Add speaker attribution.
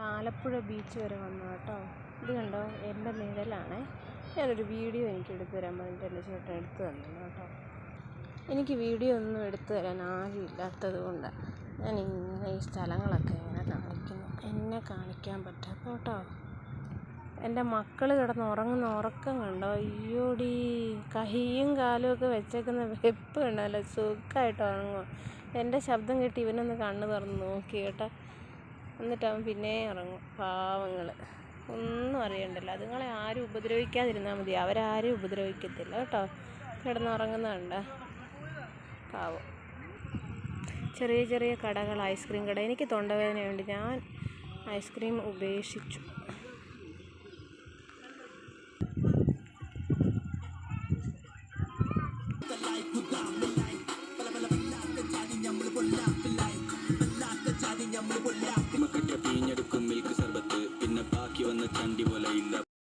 Speaker 1: Alappuzha beach വരെ വന്നു കേട്ടോ. ഇത് കണ്ടോ, എൻ്റെ നിഴലാണേ. ഞാനൊരു വീഡിയോ എനിക്ക് എടുത്തു തരാൻ പറഞ്ഞിട്ട് എൻ്റെ ചേട്ടൻ എടുത്തു തന്നു കേട്ടോ. എനിക്ക് വീഡിയോ ഒന്നും എടുത്തു തരാൻ ആരും ഇല്ലാത്തത് കൊണ്ടാണ് ഞാൻ ഇങ്ങനെ ഈ സ്ഥലങ്ങളൊക്കെ ഇങ്ങനെ കാണിക്കുന്നു. എന്നെ കാണിക്കാൻ പറ്റാത്ത കേട്ടോ. എൻ്റെ മക്കൾ കിടന്ന് ഉറങ്ങുന്ന ഉറക്കം കണ്ടോ. അയ്യോടി, കൈയും കാലും ഒക്കെ വെച്ചേക്കുന്ന വെപ്പ് കണ്ടല്ലോ. സുഖമായിട്ട് ഉറങ്ങുക. എൻ്റെ ശബ്ദം കേട്ട് ഇവനൊന്ന് കണ്ണ് തുറന്ന് നോക്കി കേട്ടോ. എന്നിട്ട് അവൻ പിന്നെ ഇറങ്ങും. പാവങ്ങൾ ഒന്നും അറിയണ്ടല്ലോ. അതുങ്ങളെ ആരും ഉപദ്രവിക്കാതിരുന്നാൽ മതി. അവരാരും ഉപദ്രവിക്കത്തില്ല കേട്ടോ. കിടന്നുറങ്ങുന്നുണ്ട് പാവം. ചെറിയ ചെറിയ കടകൾ, ഐസ്ക്രീം കട. എനിക്ക് തൊണ്ടവേദനയുണ്ട്, ഞാൻ ഐസ്ക്രീം ഉപേക്ഷിച്ചു.
Speaker 2: പിഞ്ഞെടുക്കും മിൽക്ക് സർബത്ത്, പിന്നെ ബാക്കി വന്ന ചണ്ടി പോലെ ഇല്ല